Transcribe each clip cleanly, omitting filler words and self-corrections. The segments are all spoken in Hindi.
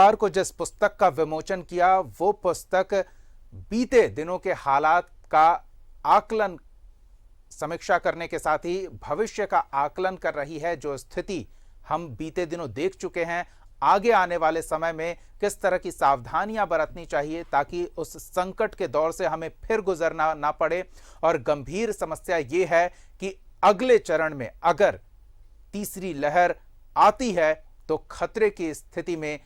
रविवार को जिस पुस्तक का विमोचन किया वो पुस्तक बीते दिनों के हालात का आकलन, समीक्षा करने के साथ ही भविष्य का आकलन कर रही है। जो स्थिति हम बीते दिनों देख चुके हैं, आगे आने वाले समय में किस तरह की सावधानियां बरतनी चाहिए ताकि उस संकट के दौर से हमें फिर गुजरना ना पड़े। और गंभीर समस्या ये है कि अगले चरण में अगर तीसरी लहर आती है तो खतरे की स्थिति में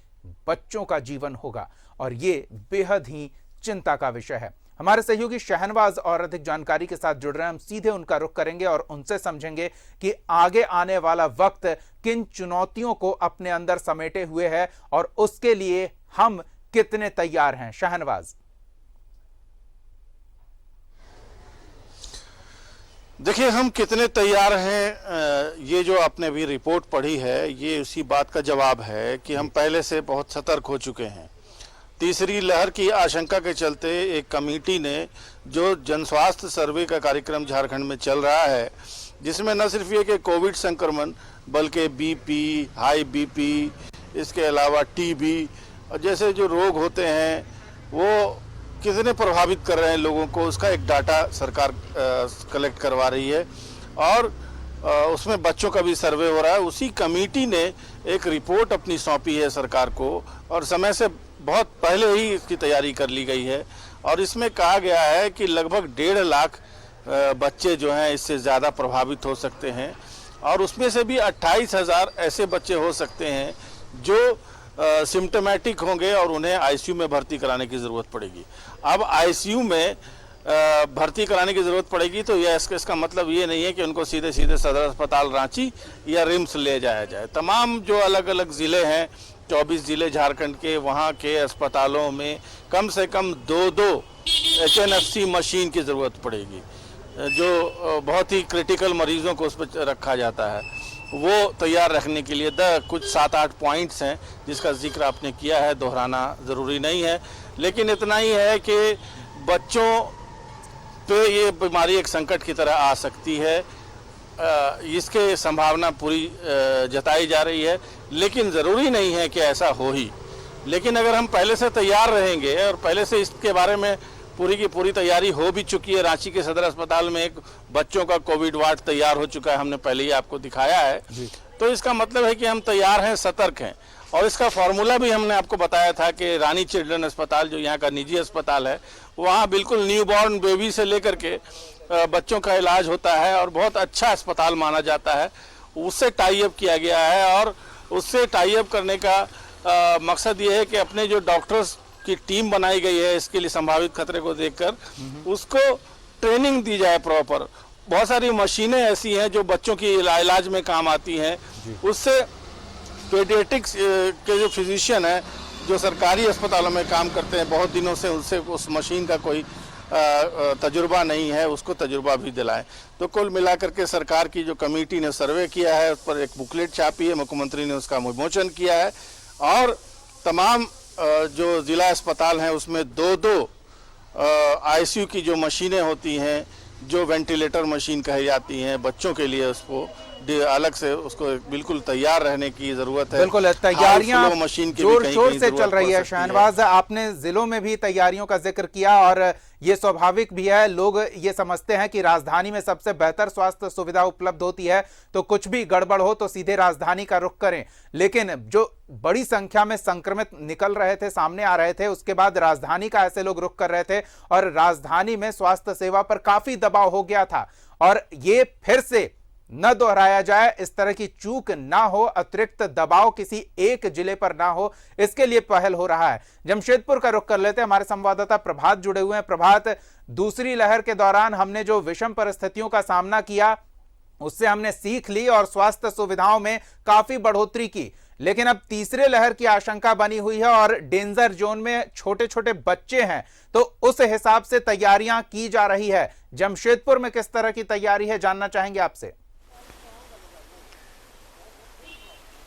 बच्चों का जीवन होगा और ये बेहद ही चिंता का विषय है। हमारे सहयोगी शहनवाज और अधिक जानकारी के साथ जुड़ रहे हैं। हम सीधे उनका रुख करेंगे और उनसे समझेंगे कि आगे आने वाला वक्त किन चुनौतियों को अपने अंदर समेटे हुए है और उसके लिए हम कितने तैयार हैं। शहनवाज, देखिए, हम कितने तैयार हैं, ये जो आपने अभी रिपोर्ट पढ़ी है ये उसी बात का जवाब है कि हम पहले से बहुत सतर्क हो चुके हैं। तीसरी लहर की आशंका के चलते एक कमेटी ने जो जनस्वास्थ्य सर्वे का कार्यक्रम झारखंड में चल रहा है, जिसमें न सिर्फ ये कि कोविड संक्रमण बल्कि बीपी, हाई बीपी, इसके अलावा टीबी जैसे जो रोग होते हैं वो कितने प्रभावित कर रहे हैं लोगों को, उसका एक डाटा सरकार कलेक्ट करवा रही है और उसमें बच्चों का भी सर्वे हो रहा है। उसी कमेटी ने एक रिपोर्ट अपनी सौंपी है सरकार को और समय से बहुत पहले ही इसकी तैयारी कर ली गई है और इसमें कहा गया है कि लगभग 1.5 लाख बच्चे जो हैं इससे ज़्यादा प्रभावित हो सकते हैं और उसमें से भी 28,000 ऐसे बच्चे हो सकते हैं जो सिम्टोमेटिक होंगे और उन्हें आईसीयू में भर्ती कराने की ज़रूरत पड़ेगी। अब आईसीयू में भर्ती कराने की ज़रूरत पड़ेगी तो यह इसका मतलब ये नहीं है कि उनको सीधे सीधे सदर अस्पताल रांची या रिम्स ले जाया जाए। तमाम जो अलग अलग ज़िले हैं, 24 ज़िले झारखंड के, वहाँ के अस्पतालों में कम से कम 2-2 HNFC मशीन की ज़रूरत पड़ेगी जो बहुत ही क्रिटिकल मरीज़ों को उस पर रखा जाता है। वो तैयार रखने के लिए कुछ 7-8 पॉइंट्स हैं जिसका जिक्र आपने किया है, दोहराना ज़रूरी नहीं है, लेकिन इतना ही है कि बच्चों पे ये बीमारी एक संकट की तरह आ सकती है। इसके संभावना पूरी जताई जा रही है, लेकिन ज़रूरी नहीं है कि ऐसा हो ही। लेकिन अगर हम पहले से तैयार रहेंगे और पहले से इसके बारे में पूरी की पूरी तैयारी हो भी चुकी है, रांची के सदर अस्पताल में एक बच्चों का कोविड वार्ड तैयार हो चुका है, हमने पहले ही आपको दिखाया है, तो इसका मतलब है कि हम तैयार हैं, सतर्क हैं। और इसका फार्मूला भी हमने आपको बताया था कि रानी चिल्ड्रन अस्पताल जो यहाँ का निजी अस्पताल है, वहाँ बिल्कुल न्यूबॉर्न बेबी से लेकर के बच्चों का इलाज होता है और बहुत अच्छा अस्पताल माना जाता है। उससे टाई अप किया गया है और उससे टाई अप करने का मकसद ये है कि अपने जो डॉक्टर्स की टीम बनाई गई है इसके लिए संभावित खतरे को देखकर उसको ट्रेनिंग दी जाए प्रॉपर। बहुत सारी मशीनें ऐसी हैं जो बच्चों की इलाज में काम आती हैं। उससे पेडियाट्रिक्स के जो फिजिशियन हैं जो सरकारी अस्पतालों में काम करते हैं, बहुत दिनों से उनसे उस मशीन का कोई तजुर्बा नहीं है, उसको तजुर्बा भी दिलाएं। तो कुल मिलाकर के सरकार की जो कमेटी ने सर्वे किया है उस पर एक बुकलेट छापी है, मुख्यमंत्री ने उसका विमोचन किया है और तमाम जो ज़िला अस्पताल हैं उसमें 2-2 आईसीयू की जो मशीनें होती हैं, जो वेंटिलेटर मशीन कही जाती हैं बच्चों के लिए, उसको अलग से उसको बिल्कुल तैयार रहने की जरूरत है। बिल्कुल, तैयारियां जोर शोर से चल रही है। शहनवाज, आपने जिलों में भी तैयारियों का जिक्र किया और ये स्वाभाविक भी है। लोग ये समझते हैं कि राजधानी में सबसे बेहतर स्वास्थ्य सुविधा उपलब्ध होती है, तो कुछ भी गड़बड़ हो तो सीधे राजधानी का रुख करें। लेकिन जो बड़ी संख्या में संक्रमित निकल रहे थे, सामने आ रहे थे, उसके बाद राजधानी का ऐसे लोग रुख कर रहे थे और राजधानी में स्वास्थ्य सेवा पर काफी दबाव हो गया था और ये फिर से न दोहराया जाए, इस तरह की चूक ना हो, अतिरिक्त दबाव किसी एक जिले पर ना हो, इसके लिए पहल हो रहा है। जमशेदपुर का रुख कर लेते हैं, हमारे संवाददाता प्रभात जुड़े हुए हैं। प्रभात, दूसरी लहर के दौरान हमने जो विषम परिस्थितियों का सामना किया उससे हमने सीख ली और स्वास्थ्य सुविधाओं में काफी बढ़ोतरी की, लेकिन अब तीसरे लहर की आशंका बनी हुई है और डेंजर जोन में छोटे छोटे बच्चे हैं, तो उस हिसाब से तैयारियां की जा रही है। जमशेदपुर में किस तरह की तैयारी है, जानना चाहेंगे आपसे।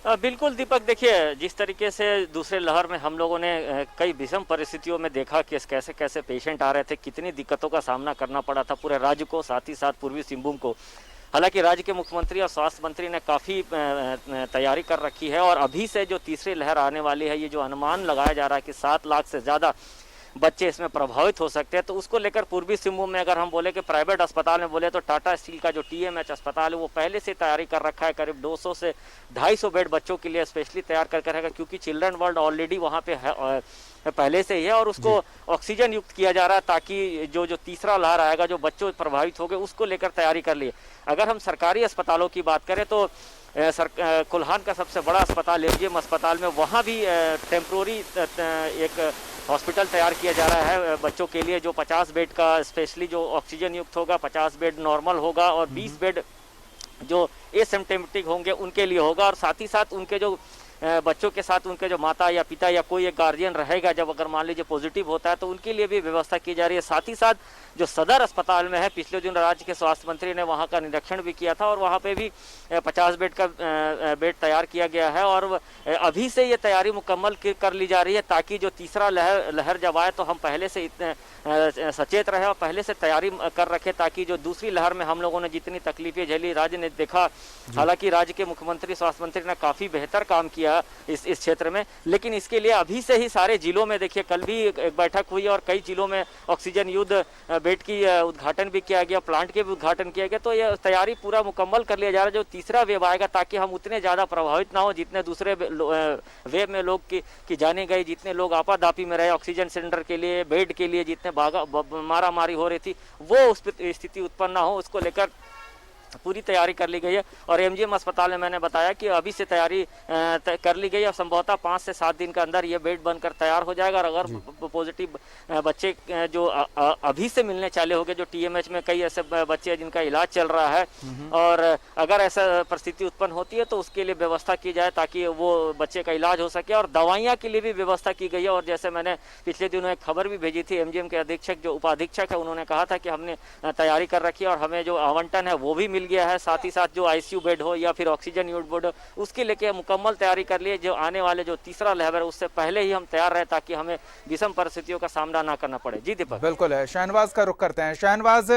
बिल्कुल दीपक, देखिए जिस तरीके से दूसरे लहर में हम लोगों ने कई विषम परिस्थितियों में देखा कि कैसे कैसे पेशेंट आ रहे थे, कितनी दिक्कतों का सामना करना पड़ा था पूरे राज्य को, साथ ही साथ पूर्वी सिंहभूम को। हालांकि राज्य के मुख्यमंत्री और स्वास्थ्य मंत्री ने काफ़ी तैयारी कर रखी है और अभी से जो तीसरी लहर आने वाली है, ये जो अनुमान लगाया जा रहा है कि 7 लाख से ज़्यादा बच्चे इसमें प्रभावित हो सकते हैं, तो उसको लेकर पूर्वी सिंहभूम में अगर हम बोले कि प्राइवेट अस्पताल में बोले तो टाटा स्टील का जो TMH अस्पताल है वो पहले से तैयारी कर रखा है, करीब 200 से 250 बेड बच्चों के लिए स्पेशली तैयार करके रखा, क्योंकि चिल्ड्रन वर्ल्ड ऑलरेडी वहाँ पे है पहले से ही है और उसको ऑक्सीजन युक्त किया जा रहा है ताकि जो तीसरा लहर आएगा जो बच्चों प्रभावित हो गए उसको लेकर तैयारी कर लिए। अगर हम सरकारी अस्पतालों की बात करें तो कुल्हान का सबसे बड़ा अस्पताल MGM अस्पताल में वहाँ भी टेम्प्रोरी एक हॉस्पिटल तैयार किया जा रहा है बच्चों के लिए, जो 50 बेड का स्पेशली जो ऑक्सीजन युक्त होगा, 50 बेड नॉर्मल होगा और 20 बेड जो एसिम्प्टोमेटिक होंगे उनके लिए होगा। और साथ ही साथ उनके जो बच्चों के साथ उनके जो माता या पिता या कोई एक गार्जियन रहेगा, जब अगर मान लीजिए पॉजिटिव होता है तो उनके लिए भी व्यवस्था की जा रही है। साथ ही साथ जो सदर अस्पताल में है, पिछले दिन राज्य के स्वास्थ्य मंत्री ने वहां का निरीक्षण भी किया था और वहां पे भी 50 बेड का बेड तैयार किया गया है और अभी से ये तैयारी मुकम्मल कर ली जा रही है ताकि जो तीसरा लहर जब आए तो हम पहले से इतने सचेत रहे और पहले से तैयारी कर रखे, ताकि जो दूसरी लहर में हम लोगों ने जितनी तकलीफें झेली, राज्य ने देखा। हालांकि राज्य के मुख्यमंत्री स्वास्थ्य मंत्री ने काफ़ी बेहतर काम किया इस क्षेत्र में, लेकिन इसके लिए अभी से ही सारे जिलों में देखिए कल भी एक बैठक हुई और कई जिलों में ऑक्सीजन युद्ध बेड की उद्घाटन भी किया गया, प्लांट के भी उद्घाटन किया गया। तो ये तैयारी पूरा मुकम्मल कर लिया जा रहा है जो तीसरा वेव आएगा, ताकि हम उतने ज़्यादा प्रभावित ना हो जितने दूसरे वेव में लोग की जाने गए, जितने लोग आपादापी में रहे ऑक्सीजन सिलेंडर के लिए, बेड के लिए, जितने मारा मारी हो रही थी, वो उस स्थिति उत्पन्न ना हो, उसको लेकर पूरी तैयारी कर ली गई है। और MGM अस्पताल में मैंने बताया कि अभी से तैयारी कर ली गई है और संभवतः 5 से 7 दिन के अंदर ये बेड बनकर तैयार हो जाएगा। और अगर पॉजिटिव बच्चे जो अभी से मिलने चालू हो गए, जो TMH में कई ऐसे बच्चे हैं जिनका इलाज चल रहा है, और अगर ऐसा परिस्थिति उत्पन्न होती है तो उसके लिए व्यवस्था की जाए ताकि वो बच्चे का इलाज हो सके। और दवाइयाँ के लिए भी व्यवस्था की गई है। और जैसे मैंने पिछले दिनों एक खबर भी भेजी थी, MGM के अधीक्षक जो उपाधीक्षक है उन्होंने कहा था कि हमने तैयारी कर रखी है और हमें जो आवंटन है वो भी मिल गया है। साथ ही साथ जो ICU बेड हो या फिर ऑक्सीजन यूनिट बेड हो, उसके लेके मुकम्मल तैयारी कर लिए। जो आने वाले जो तीसरा लहर है उससे पहले ही हम तैयार रहे ताकि हमें विषम परिस्थितियों का सामना ना करना पड़े। जी दीपक। बिल्कुल है। शहनवाज का रुख करते हैं। शहनवाज,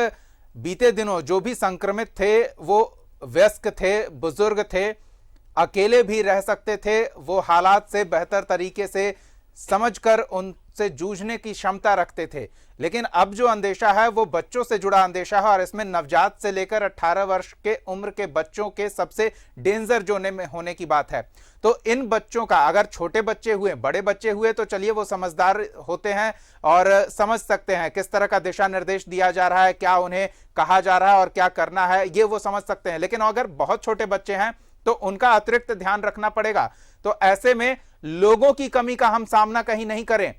बीते दिनों जो भी संक्रमित थे वो वयस्क थे, बुजुर्ग थे, अकेले भी रह सकते थे, वो हालात से बेहतर तरीके से समझकर उनसे जूझने की क्षमता रखते थे। लेकिन अब जो अंदेशा है वो बच्चों से जुड़ा अंदेशा है और इसमें नवजात से लेकर 18 वर्ष के उम्र के बच्चों के सबसे डेंजर जोन में होने की बात है। तो इन बच्चों का, अगर छोटे बच्चे हुए, बड़े बच्चे हुए तो चलिए वो समझदार होते हैं और समझ सकते हैं किस तरह का दिशा निर्देश दिया जा रहा है, क्या उन्हें कहा जा रहा है और क्या करना है, ये वो समझ सकते हैं। लेकिन अगर बहुत छोटे बच्चे हैं तो उनका अतिरिक्त ध्यान रखना पड़ेगा। तो ऐसे में लोगों की कमी का हम सामना कहीं नहीं करें।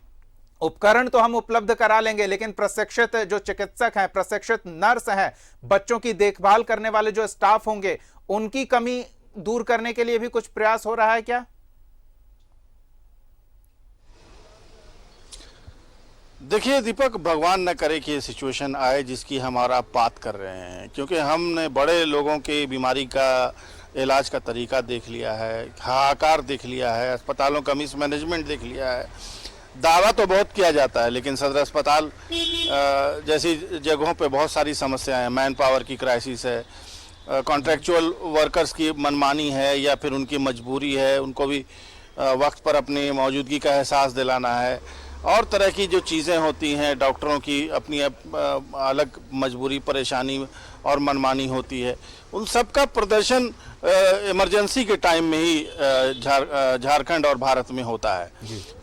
उपकरण तो हम उपलब्ध करा लेंगे, लेकिन प्रशिक्षित जो चिकित्सक हैं, प्रशिक्षित नर्स हैं, बच्चों की देखभाल करने वाले जो स्टाफ होंगे, उनकी कमी दूर करने के लिए भी कुछ प्रयास हो रहा है क्या? देखिए दीपक, भगवान न करे कि ये सिचुएशन आए जिसकी हमारा आप बात कर रहे हैं, क्योंकि हमने बड़े लोगों की बीमारी का इलाज का तरीका देख लिया है, हाहाकार देख लिया है, अस्पतालों का मिसमैनेजमेंट देख लिया है। दावा तो बहुत किया जाता है लेकिन सदर अस्पताल जैसी जगहों पे बहुत सारी समस्याएं हैं। मैन पावर की क्राइसिस है, कॉन्ट्रैक्चुअल वर्कर्स की मनमानी है या फिर उनकी मजबूरी है, उनको भी वक्त पर अपनी मौजूदगी का एहसास दिलाना है, और तरह की जो चीज़ें होती हैं, डॉक्टरों की अपनी अलग मजबूरी, परेशानी और मनमानी होती है। उन सब का प्रदर्शन इमरजेंसी के टाइम में ही झारखंड और भारत में होता है।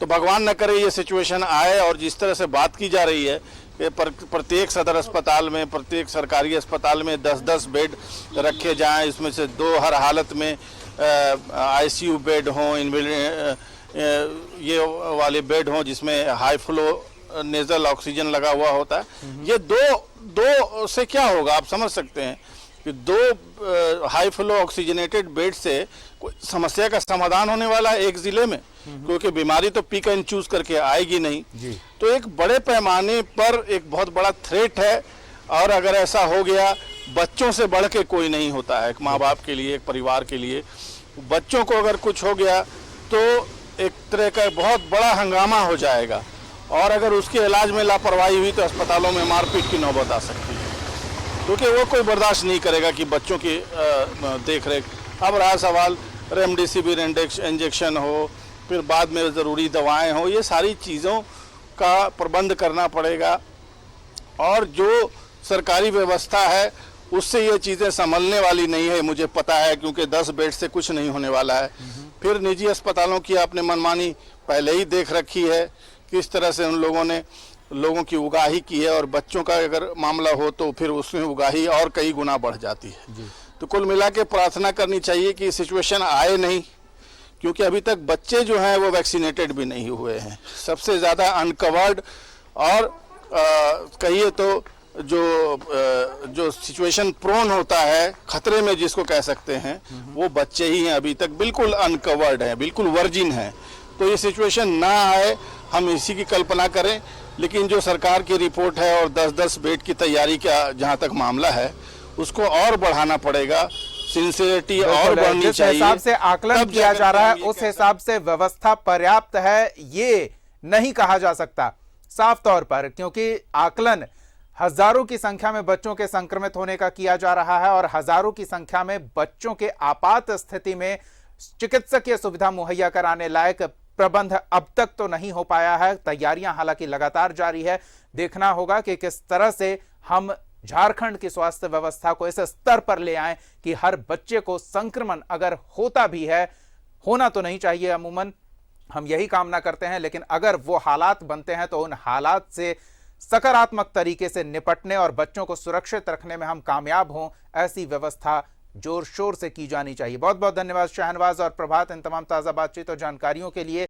तो भगवान न करे ये सिचुएशन आए, और जिस तरह से बात की जा रही है कि प्रत्येक सदर अस्पताल में, प्रत्येक सरकारी अस्पताल में 10-10 बेड रखे जाएं, इसमें से 2 हर हालत में ICU बेड हों, ये वाले बेड हों जिसमें हाई फ्लो नेजल ऑक्सीजन लगा हुआ होता है। ये दो से क्या होगा आप समझ सकते हैं कि 2 हाई फ्लो ऑक्सीजनेटेड बेड से कोई समस्या का समाधान होने वाला है एक जिले में, क्योंकि बीमारी तो पिक एंड चूज करके आएगी नहीं। तो एक बड़े पैमाने पर एक बहुत बड़ा थ्रेट है, और अगर ऐसा हो गया, बच्चों से बढ़ के कोई नहीं होता है एक माँ बाप के लिए, एक परिवार के लिए। बच्चों को अगर कुछ हो गया तो एक तरह का बहुत बड़ा हंगामा हो जाएगा, और अगर उसके इलाज में लापरवाही हुई तो अस्पतालों में मारपीट की नौबत आ सकती है। क्योंकि वो कोई बर्दाश्त नहीं करेगा कि बच्चों की देख रेख। अब रहा सवाल रेमडेसिविर इंजेक्शन हो, फिर बाद में ज़रूरी दवाएं हो, ये सारी चीज़ों का प्रबंध करना पड़ेगा। और जो सरकारी व्यवस्था है उससे ये चीज़ें संभलने वाली नहीं है, मुझे पता है, क्योंकि 10 बेड से कुछ नहीं होने वाला है। फिर निजी अस्पतालों की आपने मनमानी पहले ही देख रखी है, किस तरह से उन लोगों ने लोगों की उगाही की है, और बच्चों का अगर मामला हो तो फिर उसमें उगाही और कई गुना बढ़ जाती है। तो कुल मिला के प्रार्थना करनी चाहिए कि सिचुएशन आए नहीं, क्योंकि अभी तक बच्चे जो हैं वो वैक्सीनेटेड भी नहीं हुए हैं। सबसे ज़्यादा अनकवर्ड और कहिए तो जो सिचुएशन प्रोन होता है, खतरे में जिसको कह सकते हैं, वो बच्चे ही हैं। अभी तक बिल्कुल अनकवर्ड हैं, बिल्कुल वर्जिन हैं। तो ये सिचुएशन ना आए, हम इसी की कल्पना करें। लेकिन जो सरकार की रिपोर्ट है और 10-10 बेड की तैयारी का जहाँ तक मामला है, उसको और बढ़ाना पड़ेगा, सिंसियरिटी और बढ़नी जिस चाहिए। हिसाब से आकलन किया जा रहा है उस हिसाब से व्यवस्था पर्याप्त है ये नहीं कहा जा सकता साफ तौर पर, क्योंकि आकलन हजारों की संख्या में बच्चों के संक्रमित होने का किया जा रहा है और हजारों की संख्या में बच्चों के आपात स्थिति में चिकित्सकीय सुविधा मुहैया कराने लायक प्रबंध अब तक तो नहीं हो पाया है। तैयारियां हालांकि लगातार जारी है। देखना होगा कि किस तरह से हम झारखंड की स्वास्थ्य व्यवस्था को इस स्तर पर ले आएं कि हर बच्चे को संक्रमण अगर होता भी है, होना तो नहीं चाहिए, अमूमन हम यही कामना करते हैं, लेकिन अगर वो हालात बनते हैं तो उन हालात से सकारात्मक तरीके से निपटने और बच्चों को सुरक्षित रखने में हम कामयाब हों, ऐसी व्यवस्था जोर शोर से की जानी चाहिए। बहुत बहुत धन्यवाद शाहनवाज और प्रभात इन तमाम ताज़ा बातचीत और जानकारियों के लिए।